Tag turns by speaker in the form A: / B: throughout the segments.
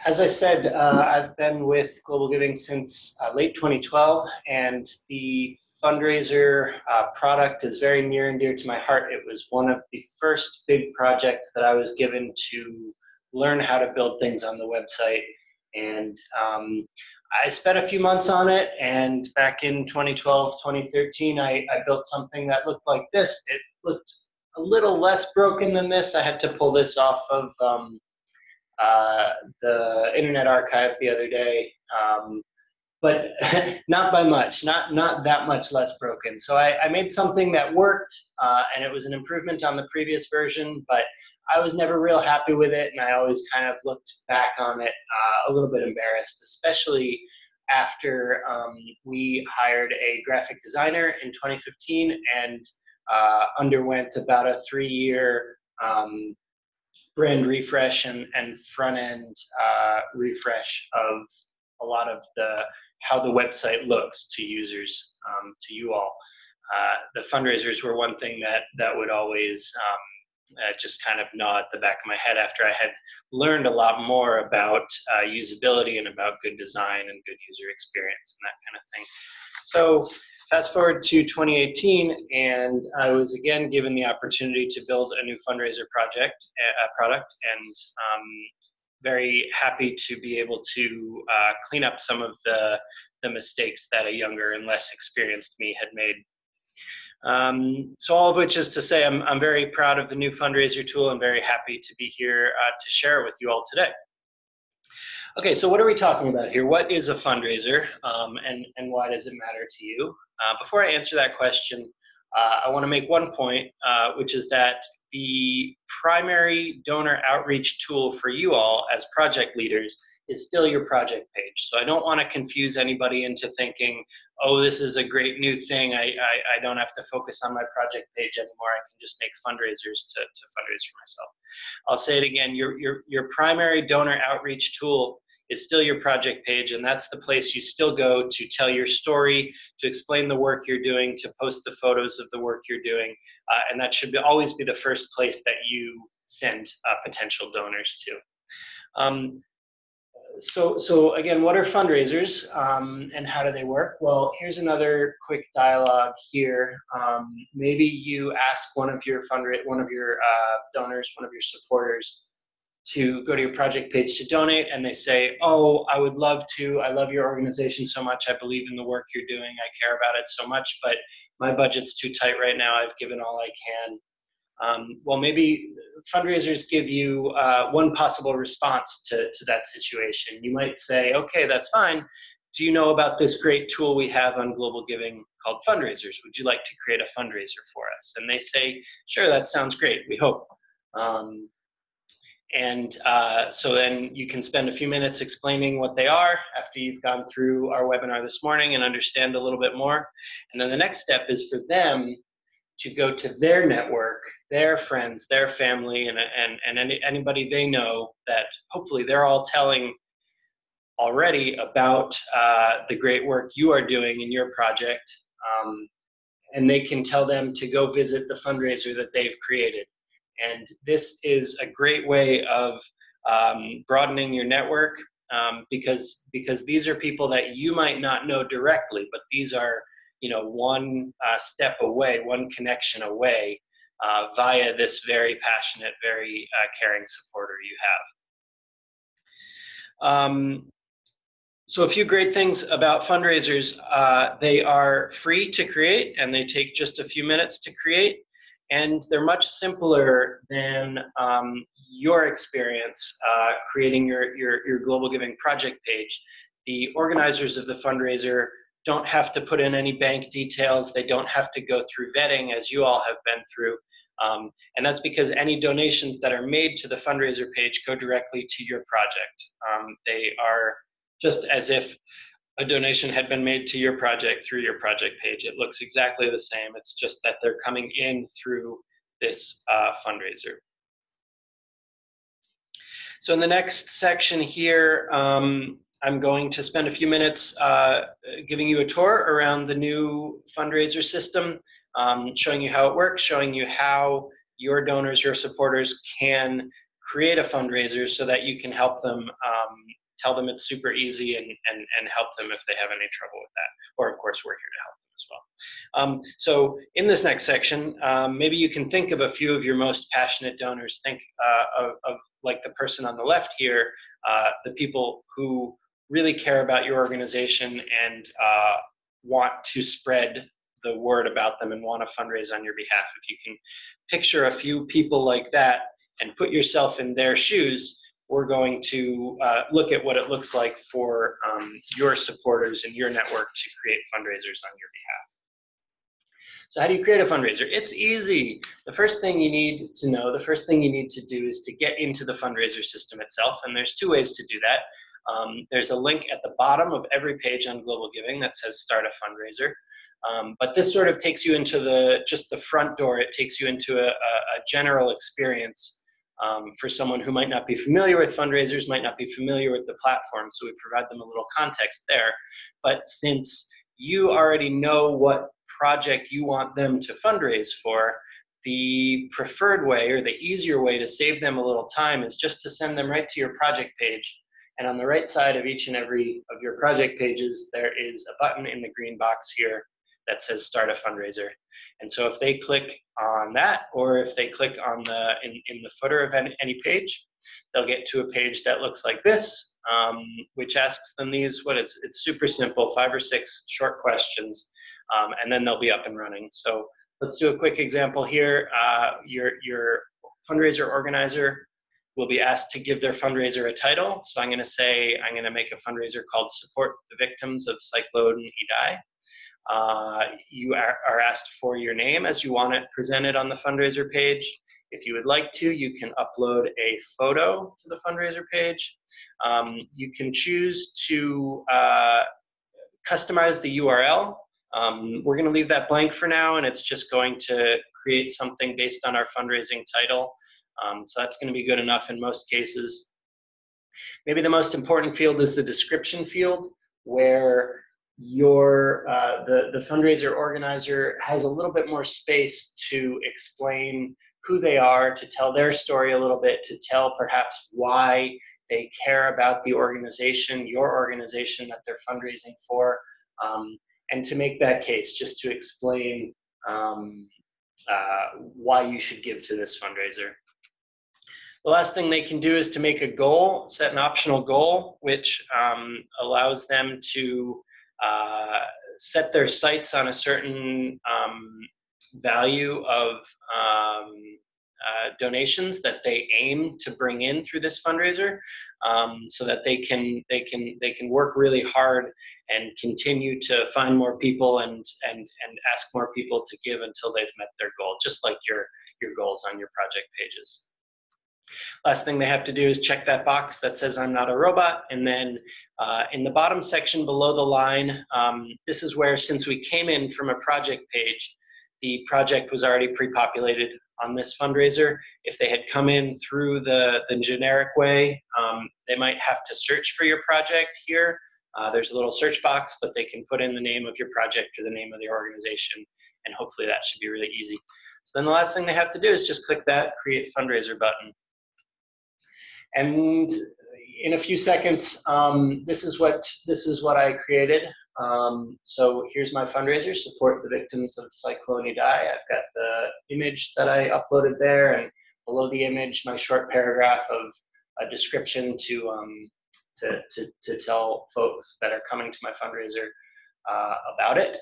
A: As I said, I've been with GlobalGiving since late 2012, and the fundraiser product is very near and dear to my heart. It was one of the first big projects that I was given to learn how to build things on the website. And I spent a few months on it, and back in 2012, 2013, I built something that looked like this. It looked a little less broken than this. I had to pull this off of the Internet Archive the other day, but not by much, not that much less broken. So I made something that worked, and it was an improvement on the previous version, but I was never real happy with it, and I always kind of looked back on it a little bit embarrassed, especially after we hired a graphic designer in 2015 and underwent about a 3-year brand refresh and front end refresh of a lot of how the website looks to users, to you all. The fundraisers were one thing that would always just kind of gnaw at the back of my head after I had learned a lot more about usability and about good design and good user experience and that kind of thing. So fast forward to 2018, and I was again given the opportunity to build a new fundraiser product, and very happy to be able to clean up some of the mistakes that a younger and less experienced me had made. So all of which is to say, I'm very proud of the new fundraiser tool and very happy to be here to share it with you all today. Okay, so what are we talking about here? What is a fundraiser, and why does it matter to you? Before I answer that question, I want to make one point, which is that the primary donor outreach tool for you all as project leaders is still your project page. So I don't want to confuse anybody into thinking, oh, this is a great new thing. I don't have to focus on my project page anymore. I can just make fundraisers to fundraise for myself. I'll say it again, your primary donor outreach tool is still your project page, and that's the place you still go to tell your story, to explain the work you're doing, to post the photos of the work you're doing, and that should always be the first place that you send potential donors to. So again, what are fundraisers, and how do they work? Well, here's another quick dialogue here. Maybe you ask one of your donors, one of your supporters, to go to your project page to donate, and they say, oh, I would love to, I love your organization so much, I believe in the work you're doing, I care about it so much, but my budget's too tight right now, I've given all I can. Well, maybe fundraisers give you one possible response to that situation. You might say, okay, that's fine. Do you know about this great tool we have on GlobalGiving called Fundraisers? Would you like to create a fundraiser for us? And they say, sure, that sounds great, we hope. So then you can spend a few minutes explaining what they are after you've gone through our webinar this morning and understand a little bit more. And then the next step is for them to go to their network, their friends, their family, and anybody they know that hopefully they're all telling already about the great work you are doing in your project. And they can tell them to go visit the fundraiser that they've created. And this is a great way of broadening your network, because these are people that you might not know directly, but these are, one step away, one connection away via this very passionate, very caring supporter you have. So a few great things about fundraisers. They are free to create, and they take just a few minutes to create. And they're much simpler than your experience creating your GlobalGiving project page. The organizers of the fundraiser don't have to put in any bank details. They don't have to go through vetting, as you all have been through. And that's because any donations that are made to the fundraiser page go directly to your project. They are just as if a donation had been made to your project through your project page. It looks exactly the same. It's just that they're coming in through this fundraiser. So in the next section here, I'm going to spend a few minutes giving you a tour around the new fundraiser system, showing you how it works, showing you how your donors, your supporters can create a fundraiser so that you can help them, tell them it's super easy, and help them if they have any trouble with that. Or of course, we're here to help them as well. So in this next section, maybe you can think of a few of your most passionate donors. Think of like the person on the left here, the people who really care about your organization and want to spread the word about them and want to fundraise on your behalf. If you can picture a few people like that and put yourself in their shoes, we're going to look at what it looks like for your supporters and your network to create fundraisers on your behalf. So how do you create a fundraiser? It's easy. The first thing you need to know, the first thing you need to do is to get into the fundraiser system itself, and there's two ways to do that. There's a link at the bottom of every page on GlobalGiving that says Start a Fundraiser. But this sort of takes you into just the front door. It takes you into a general experience for someone who might not be familiar with fundraisers, might not be familiar with the platform, so we provide them a little context there. But since you already know what project you want them to fundraise for, the preferred way or the easier way to save them a little time is just to send them right to your project page. And on the right side of each and every of your project pages, there is a button in the green box here that says Start a Fundraiser. And so if they click on that, or if they click on in the footer of any page, they'll get to a page that looks like this, which asks them these, it's super simple, 5 or 6 short questions, and then they'll be up and running. So let's do a quick example here. Your fundraiser organizer will be asked to give their fundraiser a title. So I'm gonna say, I'm gonna make a fundraiser called Support the Victims of Cyclone Idai. You are asked for your name as you want it presented on the fundraiser page. If you would like to, you can upload a photo to the fundraiser page. You can choose to customize the URL. We're going to leave that blank for now, and it's just going to create something based on our fundraising title. So that's going to be good enough in most cases. Maybe the most important field is the description field, where the fundraiser organizer has a little bit more space to explain who they are, to tell their story a little bit, to tell perhaps why they care about the organization, your organization that they're fundraising for, and to make that case, just to explain why you should give to this fundraiser. The last thing they can do is to make a goal, set an optional goal, which allows them to set their sights on a certain value of donations that they aim to bring in through this fundraiser, so that they can work really hard and continue to find more people and ask more people to give until they've met their goal, just like your goals on your project pages. Last thing they have to do is check that box that says I'm not a robot, and then in the bottom section below the line, this is where, since we came in from a project page, the project was already pre-populated on this fundraiser. If they had come in through the generic way, they might have to search for your project here. There's a little search box, but they can put in the name of your project or the name of the organization, and hopefully that should be really easy. So then the last thing they have to do is just click that Create Fundraiser button. And in a few seconds, this is what I created. So here's my fundraiser, Support the Victims of Cyclone Idai. I've got the image that I uploaded there, and below the image, my short paragraph of a description to tell folks that are coming to my fundraiser about it.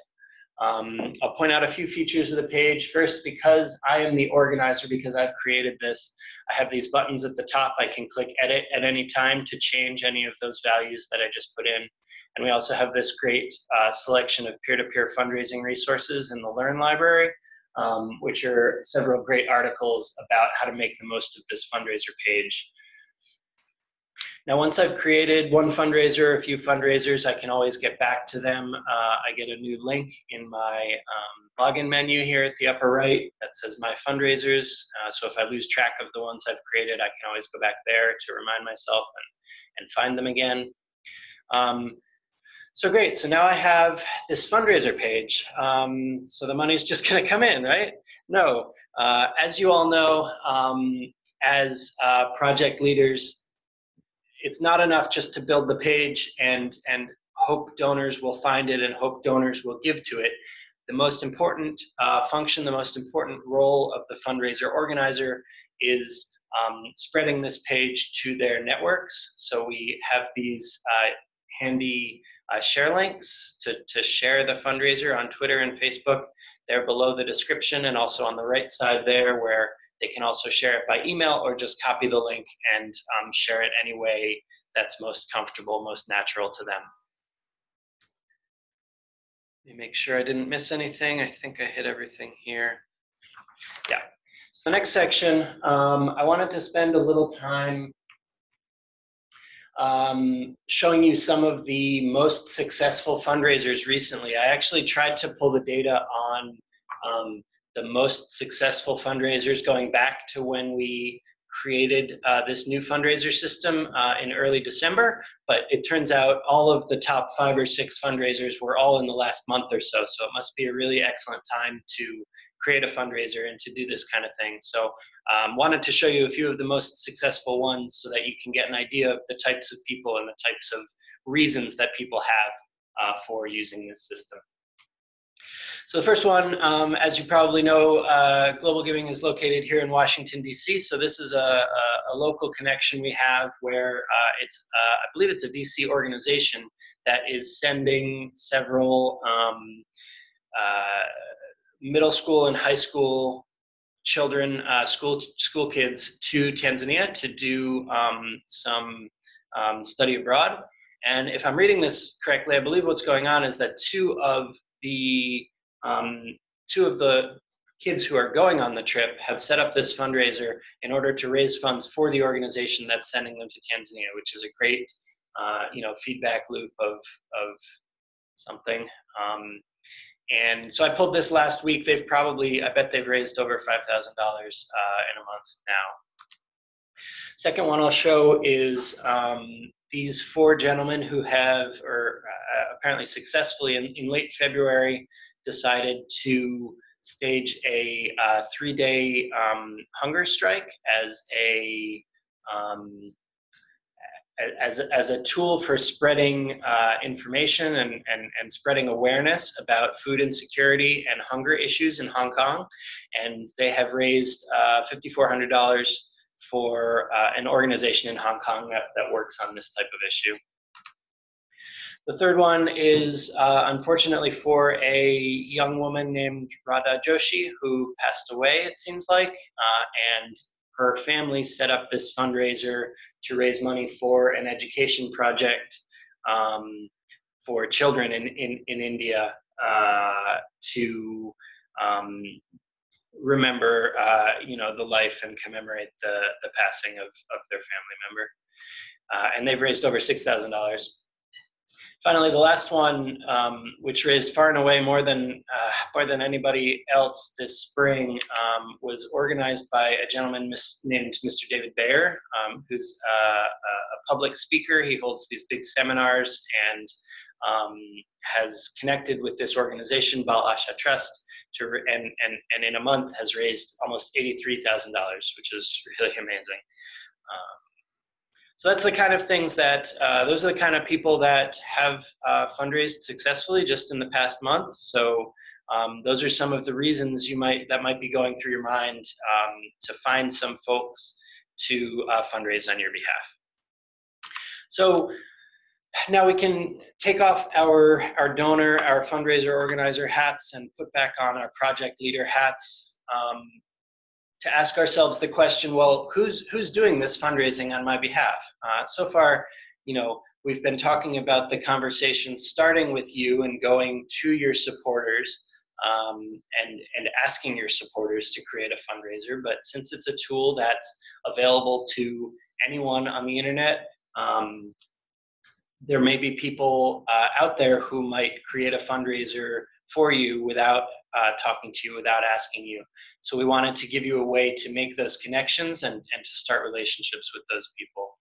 A: I'll point out a few features of the page. First, because I am the organizer, because I've created this, I have these buttons at the top. I can click Edit at any time to change any of those values that I just put in. And we also have this great selection of peer-to-peer fundraising resources in the Learn library, which are several great articles about how to make the most of this fundraiser page. Now, once I've created one fundraiser, a few fundraisers, I can always get back to them. I get a new link in my login menu here at the upper right that says My Fundraisers. So if I lose track of the ones I've created, I can always go back there to remind myself and find them again. So great, so now I have this fundraiser page. So the money's just gonna come in, right? No, as you all know, as project leaders, it's not enough just to build the page and hope donors will find it and hope donors will give to it. The most important function, the most important role of the fundraiser organizer is spreading this page to their networks. So we have these handy share links to share the fundraiser on Twitter and Facebook. They're below the description and also on the right side there, where they can also share it by email or just copy the link and share it any way that's most comfortable, most natural to them. Let me make sure I didn't miss anything. I think I hit everything here. Yeah. So the next section, I wanted to spend a little time showing you some of the most successful fundraisers recently. I actually tried to pull the data on the most successful fundraisers going back to when we created this new fundraiser system in early December, but it turns out all of the top 5 or 6 fundraisers were all in the last month or so, so it must be a really excellent time to create a fundraiser and to do this kind of thing. So wanted to show you a few of the most successful ones so that you can get an idea of the types of people and the types of reasons that people have for using this system. So the first one, as you probably know, GlobalGiving is located here in Washington, D.C. So this is a local connection we have where I believe it's a D.C. organization that is sending several middle school and high school children, school kids to Tanzania to do some study abroad. And if I'm reading this correctly, I believe what's going on is that two of the kids who are going on the trip have set up this fundraiser in order to raise funds for the organization that's sending them to Tanzania, which is a great, feedback loop of something. And so I pulled this last week. I bet they've raised over $5,000 in a month now. Second one I'll show is these 4 gentlemen who have, apparently successfully in late February, decided to stage a 3-day hunger strike as a tool for spreading information and spreading awareness about food insecurity and hunger issues in Hong Kong. And they have raised $5,400 for an organization in Hong Kong that works on this type of issue. The third one is unfortunately for a young woman named Radha Joshi who passed away, it seems like, and her family set up this fundraiser to raise money for an education project for children in India to remember the life and commemorate the passing of their family member. And they've raised over $6,000. Finally, the last one, which raised far and away more than anybody else this spring, was organized by a gentleman named Mr. David Bayer, who's a public speaker. He holds these big seminars and has connected with this organization, Bal Asha Trust, and in a month has raised almost $83,000, which is really amazing. So that's the kind of things that, those are the kind of people that have fundraised successfully just in the past month. So those are some of the reasons that might be going through your mind to find some folks to fundraise on your behalf. So now we can take off our donor, our fundraiser organizer hats and put back on our project leader hats. To ask ourselves the question, well, who's doing this fundraising on my behalf? So far, we've been talking about the conversation starting with you and going to your supporters and asking your supporters to create a fundraiser. But since it's a tool that's available to anyone on the internet, there may be people out there who might create a fundraiser for you without talking to you, without asking you. So we wanted to give you a way to make those connections and to start relationships with those people.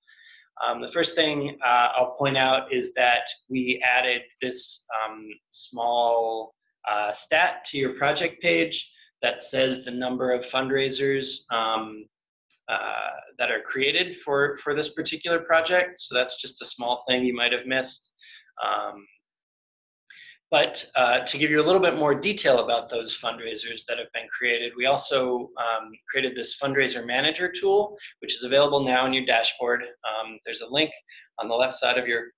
A: The first thing I'll point out is that we added this small stat to your project page that says the number of fundraisers that are created for this particular project. So that's just a small thing you might have missed. But to give you a little bit more detail about those fundraisers that have been created, we also created this fundraiser manager tool, which is available now in your dashboard. There's a link on the left side of your,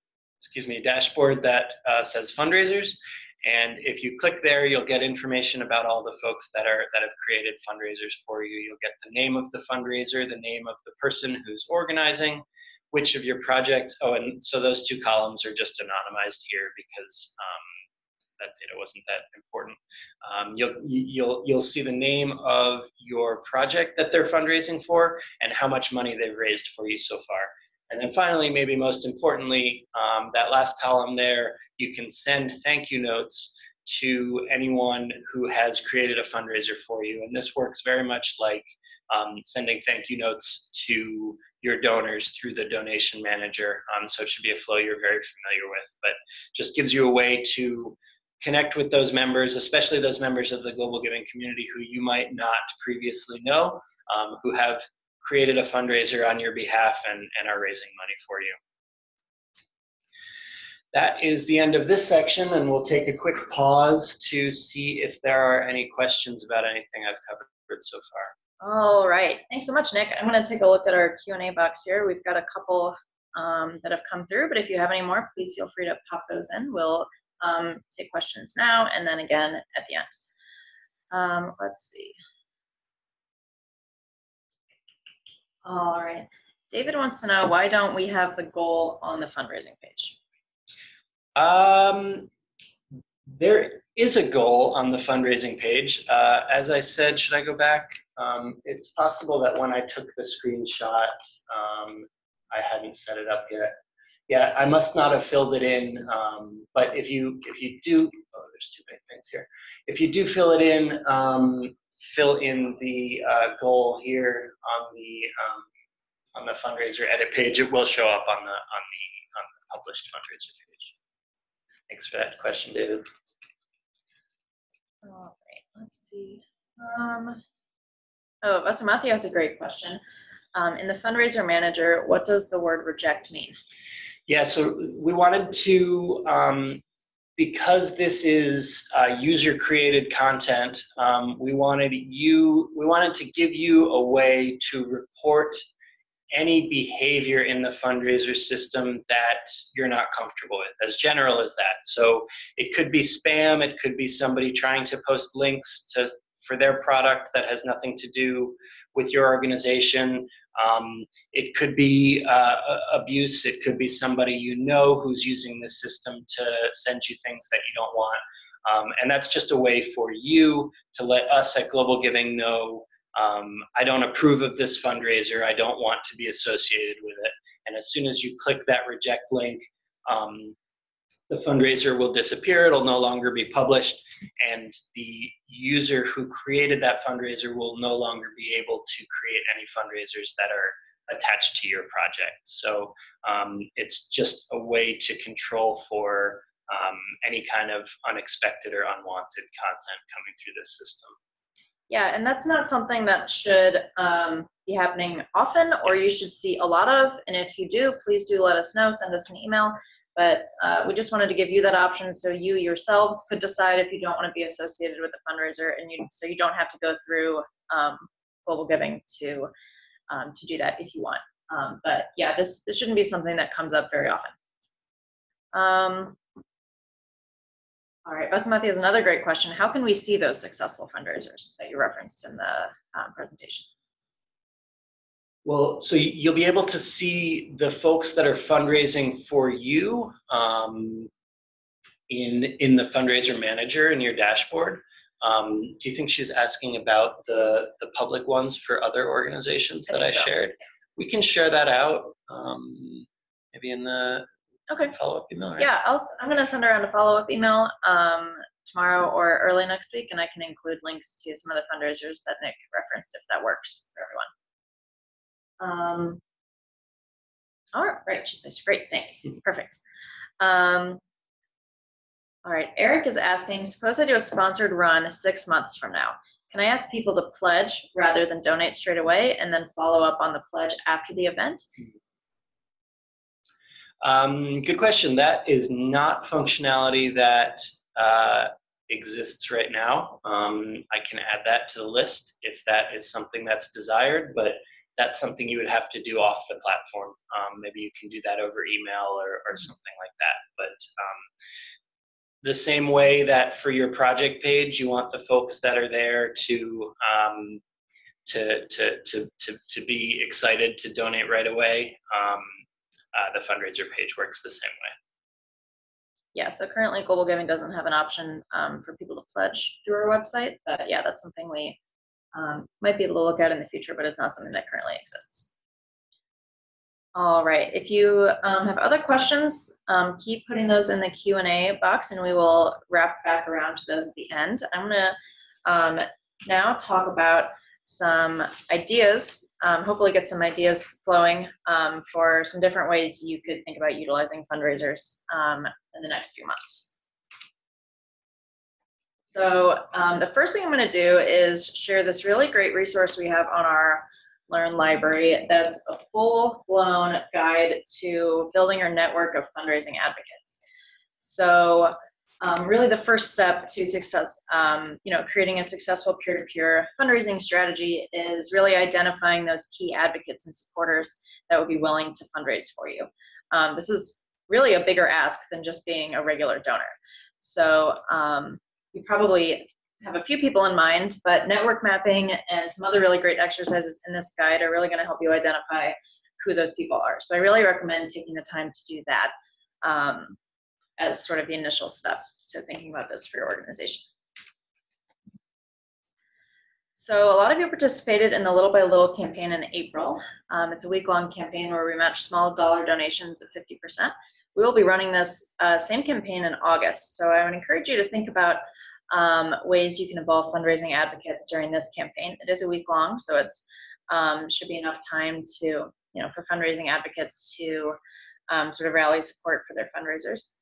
A: dashboard that says fundraisers. And if you click there, you'll get information about all the folks that have created fundraisers for you. You'll get the name of the fundraiser, the name of the person who's organizing, which of your projects. Oh, and so those two columns are just anonymized here because that data wasn't that important. You'll see the name of your project that they're fundraising for and how much money they've raised for you so far. And then finally, maybe most importantly, that last column there, you can send thank you notes to anyone who has created a fundraiser for you. And this works very much like sending thank you notes to your donors through the donation manager. So it should be a flow you're very familiar with, but just gives you a way to connect with those members, especially those members of the Global Giving community who you might not previously know, who have created a fundraiser on your behalf and are raising money for you. That is the end of this section, and we'll take a quick pause to see if there are any questions about anything I've covered so far.
B: All right, thanks so much, Nick. I'm going to take a look at our Q&A box here. We've got a couple that have come through, but if you have any more, please feel free to pop those in. We'll take questions now and then again at the end. Let's see. All right, David wants to know, why don't we have the goal on the fundraising page?
A: There is a goal on the fundraising page. As I said, should I go back? It's possible that when I took the screenshot, I hadn't set it up yet. Yeah, I must not have filled it in, but if you do, oh, there's two big things here. If you do fill it in, fill in the goal here on the fundraiser edit page, it will show up on the published fundraiser page. Thanks for that question, David.
B: All right, let's see. Oh, Pastor Matthew has a great question. In the fundraiser manager, what does the word reject mean?
A: Yeah, so we wanted to, because this is user-created content, we wanted to give you a way to report any behavior in the fundraiser system that you're not comfortable with, as general as that. So it could be spam, it could be somebody trying to post links for their product that has nothing to do with your organization. It could be abuse, it could be somebody you know who's using this system to send you things that you don't want. And that's just a way for you to let us at Global Giving know, I don't approve of this fundraiser, I don't want to be associated with it. And as soon as you click that reject link, the fundraiser will disappear, it'll no longer be published, and the user who created that fundraiser will no longer be able to create any fundraisers that are attached to your project. So it's just a way to control for any kind of unexpected or unwanted content coming through this system.
B: Yeah, and that's not something that should be happening often, or you should see a lot of. And if you do, please do let us know, send us an email. But we just wanted to give you that option so you yourselves could decide if you don't want to be associated with the fundraiser, and so you don't have to go through Global Giving to do that if you want. But yeah, this shouldn't be something that comes up very often. All right, Pastor Matthew has another great question. How can we see those successful fundraisers that you referenced in the presentation?
A: Well, so you'll be able to see the folks that are fundraising for you in the fundraiser manager in your dashboard. Do you think she's asking about the public ones for other organizations that I shared? We can share that out maybe in the follow-up email, right?
B: Yeah, I'm going to send around a follow-up email tomorrow or early next week, and I can include links to some of the fundraisers that Nick referenced if that works for everyone. All right, she says, great, thanks, perfect. All right, Eric is asking, suppose I do a sponsored run 6 months from now. can I ask people to pledge rather than donate straight away and then follow up on the pledge after the event?
A: Good question. That is not functionality that exists right now. I can add that to the list if that is something that's desired, but that's something you would have to do off the platform. Maybe you can do that over email or something like that. But the same way that for your project page, you want the folks that are there to be excited to donate right away. The fundraiser page works the same way.
B: Yeah, so currently GlobalGiving doesn't have an option for people to pledge through our website, but yeah, that's something we might be able to look at in the future, but it's not something that currently exists. All right, if you have other questions, keep putting those in the Q&A box and we will wrap back around to those at the end. I'm gonna now talk about some ideas, hopefully get some ideas flowing for some different ways you could think about utilizing fundraisers in the next few months. So the first thing I'm going to do is share this really great resource we have on our Learn library that's a full-blown guide to building your network of fundraising advocates. So really the first step to success, creating a successful peer-to-peer fundraising strategy is really identifying those key advocates and supporters that would be willing to fundraise for you. This is really a bigger ask than just being a regular donor. So you probably have a few people in mind, but network mapping and some other really great exercises in this guide are really going to help you identify who those people are. So I really recommend taking the time to do that as sort of the initial step to thinking about this for your organization. So a lot of you participated in the Little by Little campaign in April. It's a week-long campaign where we match small dollar donations of 50%. We will be running this same campaign in August. So I would encourage you to think about ways you can involve fundraising advocates during this campaign. It is a week long, so it's should be enough time to, for fundraising advocates to sort of rally support for their fundraisers.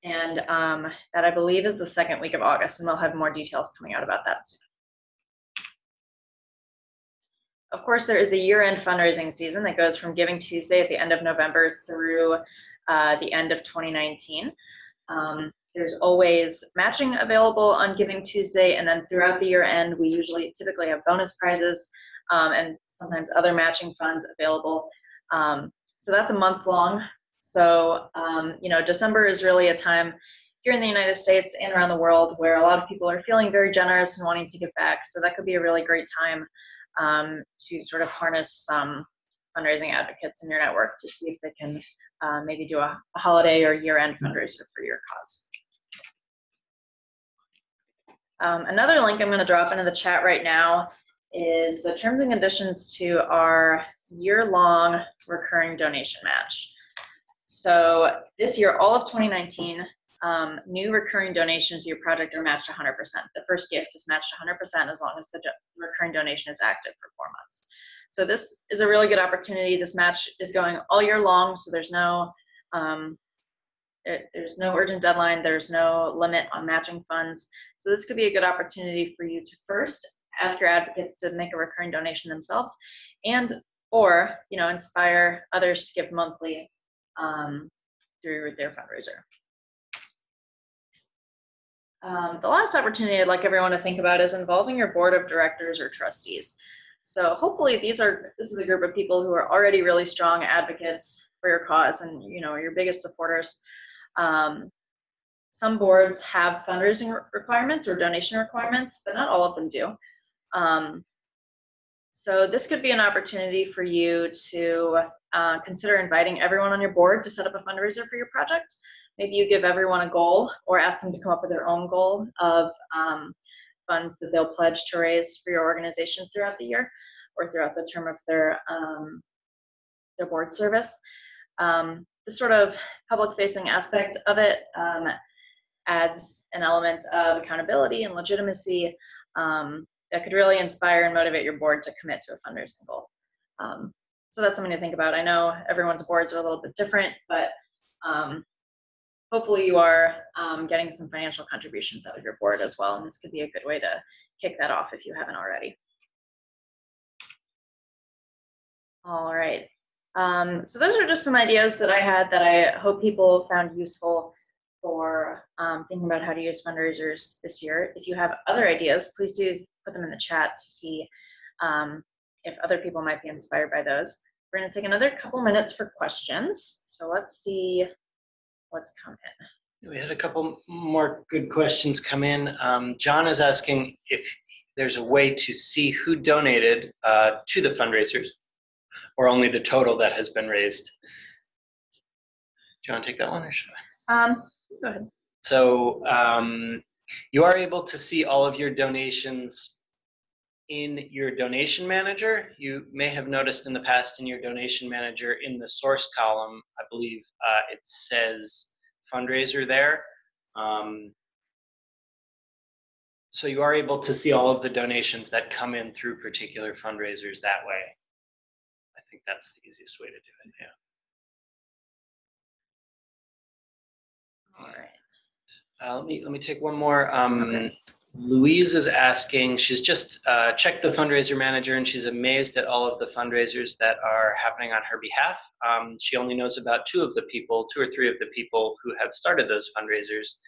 B: And that I believe is the second week of August, and we'll have more details coming out about that soon. Of course, there is a year-end fundraising season that goes from Giving Tuesday at the end of November through the end of 2019. There's always matching available on Giving Tuesday, and then throughout the year end, we typically have bonus prizes and sometimes other matching funds available. So that's a month long. So, December is really a time here in the United States and around the world where a lot of people are feeling very generous and wanting to give back. So that could be a really great time to sort of harness some fundraising advocates in your network to see if they can maybe do a holiday or year-end fundraiser for your cause. Another link I'm going to drop into the chat right now is the terms and conditions to our year-long recurring donation match. So this year, all of 2019, new recurring donations to your project are matched 100%. The first gift is matched 100% as long as the recurring donation is active for 4 months. So this is a really good opportunity. This match is going all year long, so there's no urgent deadline, there's no limit on matching funds. So this could be a good opportunity for you to first ask your advocates to make a recurring donation themselves, or inspire others to give monthly through their fundraiser. The last opportunity I'd like everyone to think about is involving your board of directors or trustees. So hopefully this is a group of people who are already really strong advocates for your cause and your biggest supporters. Some boards have fundraising requirements or donation requirements, but not all of them do. So this could be an opportunity for you to consider inviting everyone on your board to set up a fundraiser for your project. Maybe you give everyone a goal or ask them to come up with their own goal of funds that they'll pledge to raise for your organization throughout the year or throughout the term of their board service. This sort of public-facing aspect of it adds an element of accountability and legitimacy that could really inspire and motivate your board to commit to a fundraising goal. So that's something to think about. I know everyone's boards are a little bit different, but hopefully you are getting some financial contributions out of your board as well, and this could be a good way to kick that off if you haven't already. All right. So those are just some ideas that I had that I hope people found useful for thinking about how to use fundraisers this year. If you have other ideas, please do put them in the chat to see if other people might be inspired by those. We're going to take another couple minutes for questions. So let's see what's come in.
A: We had a couple more good questions come in. John is asking if there's a way to see who donated to the fundraisers, or only the total that has been raised. Do you want to take that one, or should I?
B: Go ahead.
A: So you are able to see all of your donations in your donation manager. You may have noticed in the past in your donation manager, in the source column, I believe it says fundraiser there. So you are able to see all of the donations that come in through particular fundraisers that way. I think that's the easiest way to do it, yeah.
B: All right.
A: Let me take one more.
B: Okay.
A: Louise is asking, she's just checked the fundraiser manager and she's amazed at all of the fundraisers that are happening on her behalf. She only knows about two or three of the people who have started those fundraisers.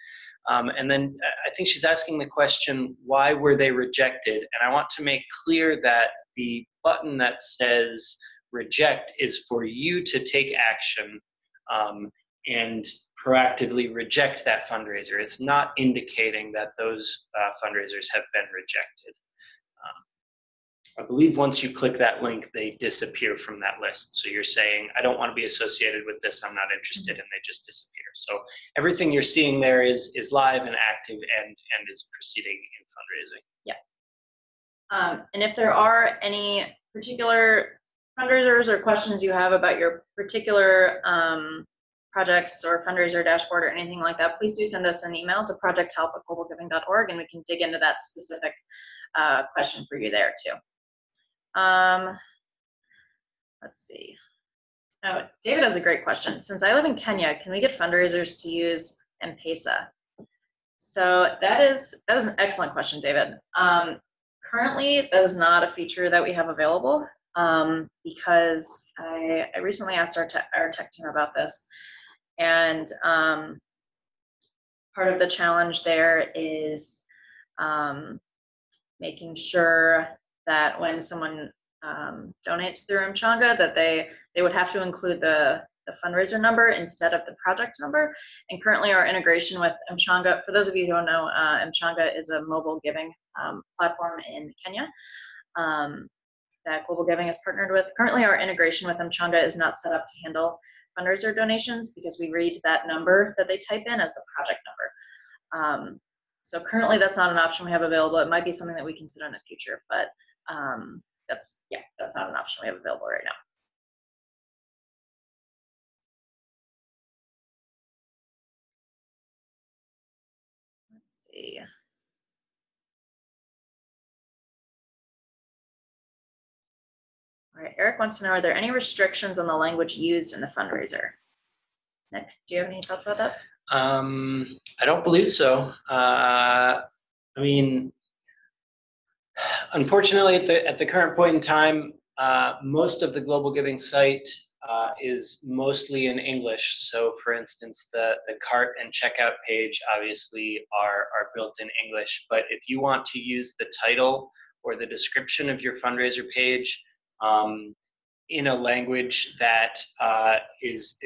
A: And then I think she's asking the question, why were they rejected? And I want to make clear that the button that says reject is for you to take action and proactively reject that fundraiser. It's not indicating that those fundraisers have been rejected. I believe once you click that link, they disappear from that list. So you're saying, I don't want to be associated with this, I'm not interested, and they just disappear. So everything you're seeing there is live and active and is proceeding in fundraising.
B: Yeah. And if there are any particular fundraisers or questions you have about your particular projects or fundraiser dashboard or anything like that, please do send us an email to projecthelp@globalgiving.org and we can dig into that specific question for you there too. Let's see. Oh, David has a great question. Since I live in Kenya, can we get fundraisers to use M-Pesa? So that is an excellent question, David. Currently, that is not a feature that we have available because I recently asked our tech team about this. And part of the challenge there is making sure that when someone donates through Mchanga, that they would have to include the fundraiser number instead of the project number. And currently our integration with Mchanga, for those of you who don't know, Mchanga is a mobile giving platform in Kenya that GlobalGiving has partnered with. Currently our integration with Mchanga is not set up to handle fundraiser donations because we read that number that they type in as the project number. So currently that's not an option we have available. It might be something that we consider in the future, but that's not an option we have available right now. Let's see. All right, Eric wants to know, are there any restrictions on the language used in the fundraiser? Nick, do you have any thoughts about that?
A: I don't believe so. I mean, unfortunately, at the current point in time, most of the GlobalGiving site is mostly in English. So, for instance, the cart and checkout page obviously are built in English. But if you want to use the title or the description of your fundraiser page in a language that is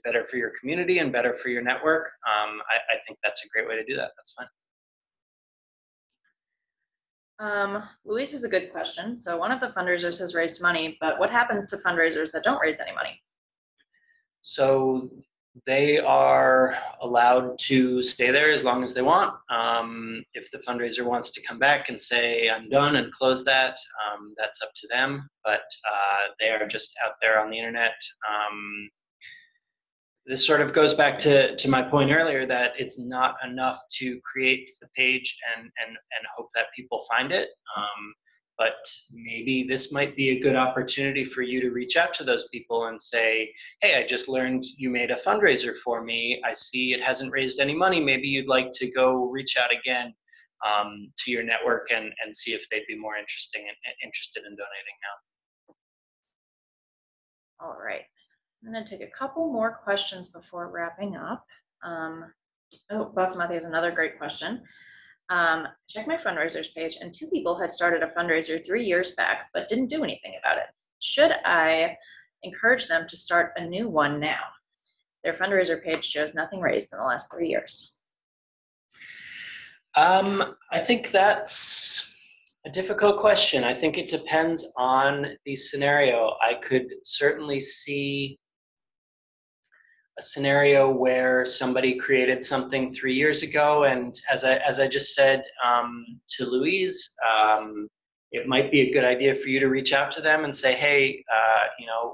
A: better for your community and better for your network, I think that's a great way to do that. That's fine.
B: Luis has a good question. So one of the fundraisers has raised money, but what happens to fundraisers that don't raise any money?
A: So they are allowed to stay there as long as they want. If the fundraiser wants to come back and say, I'm done and close that, that's up to them. But they are just out there on the internet. This sort of goes back to my point earlier that it's not enough to create the page and hope that people find it. But maybe this might be a good opportunity for you to reach out to those people and say, hey, I just learned you made a fundraiser for me. I see it hasn't raised any money. Maybe you'd like to go reach out again. to your network and see if they'd be more interested in donating now.
B: All right. I'm going to take a couple more questions before wrapping up. Oh, Boss Matthew has another great question. Check my fundraisers page, and 2 people had started a fundraiser 3 years back, but didn't do anything about it. Should I encourage them to start a new one now? Their fundraiser page shows nothing raised in the last 3 years.
A: I think that's a difficult question. I think it depends on the scenario. I could certainly see a scenario where somebody created something 3 years ago, and as I just said to Louise, it might be a good idea for you to reach out to them and say, hey,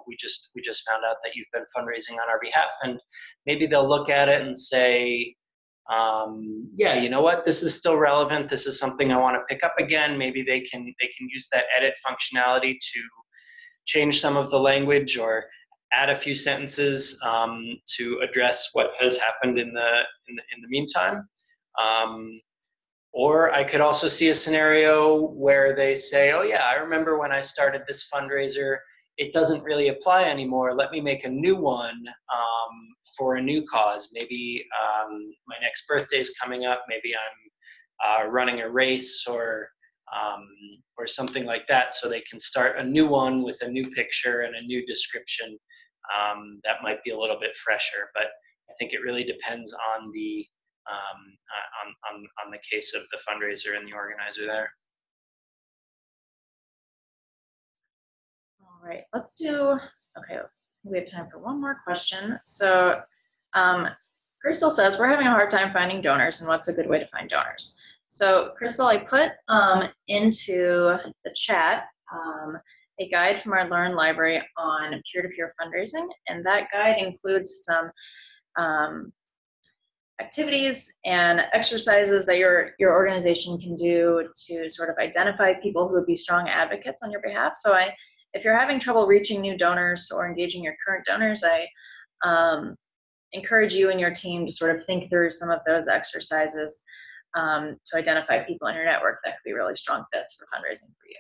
A: we just found out that you've been fundraising on our behalf, and maybe they'll look at it and say, yeah, you know what, this is still relevant. This is something I want to pick up again. Maybe they can use that edit functionality to change some of the language or add a few sentences to address what has happened in the meantime. Or I could also see a scenario where they say, oh yeah, I remember when I started this fundraiser, it doesn't really apply anymore. Let me make a new one for a new cause. Maybe my next birthday is coming up. Maybe I'm running a race or something like that. So they can start a new one with a new picture and a new description that might be a little bit fresher. But I think it really depends on the on the case of the fundraiser and the organizer there.
B: All right, let's do, okay, we have time for one more question. So Crystal says, we're having a hard time finding donors, and what's a good way to find donors? So Crystal, I put into the chat a guide from our Learn library on peer-to-peer fundraising, and that guide includes some activities and exercises that your organization can do to sort of identify people who would be strong advocates on your behalf. So if you're having trouble reaching new donors or engaging your current donors, I encourage you and your team to sort of think through some of those exercises to identify people in your network that could be really strong fits for fundraising for you.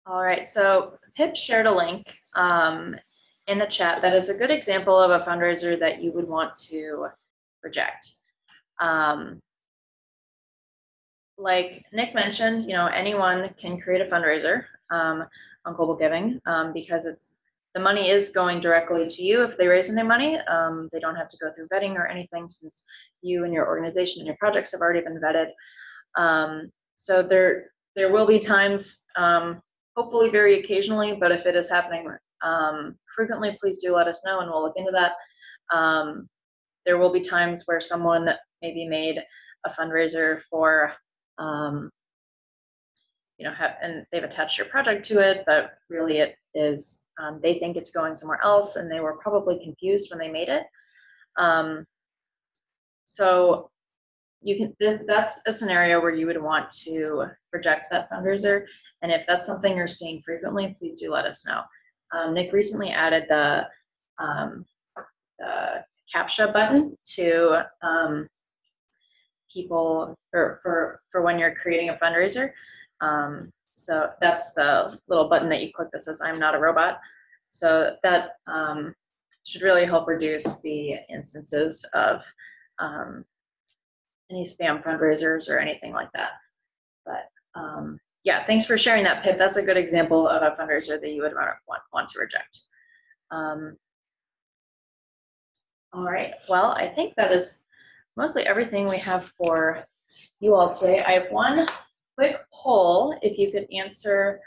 B: All right, so Pip shared a link in the chat that is a good example of a fundraiser that you would want to reject. Like Nick mentioned, anyone can create a fundraiser on GlobalGiving because the money is going directly to you. If they raise any money, they don't have to go through vetting or anything, since you and your organization and your projects have already been vetted. So there will be times, hopefully very occasionally, but if it is happening frequently, please do let us know and we'll look into that. There will be times where someone maybe made a fundraiser for, and they've attached your project to it, but really it is, they think it's going somewhere else, and they were probably confused when they made it. So that's a scenario where you would want to reject that fundraiser. And if that's something you're seeing frequently, please do let us know. Nick recently added the CAPTCHA button to people for when you're creating a fundraiser. So that's the little button that you click that says "I'm not a robot." So that should really help reduce the instances of any spam fundraisers or anything like that. But yeah, thanks for sharing that, Pip. That's a good example of a fundraiser that you would want to reject. All right, well, I think that is mostly everything we have for you all today. I have one quick poll, if you could answer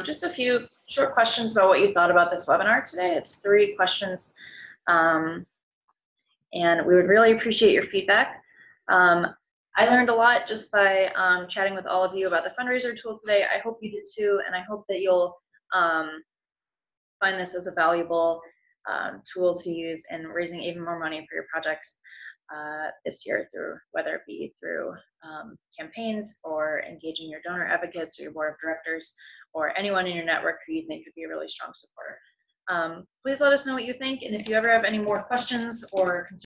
B: just a few short questions about what you thought about this webinar today. It's 3 questions, and we would really appreciate your feedback. I learned a lot just by chatting with all of you about the fundraiser tool today. I hope you did too, and I hope that you'll find this as a valuable tool to use in raising even more money for your projects this year, through whether it be through campaigns or engaging your donor advocates or your board of directors or anyone in your network who you think could be a really strong supporter. Please let us know what you think, and if you ever have any more questions or concerns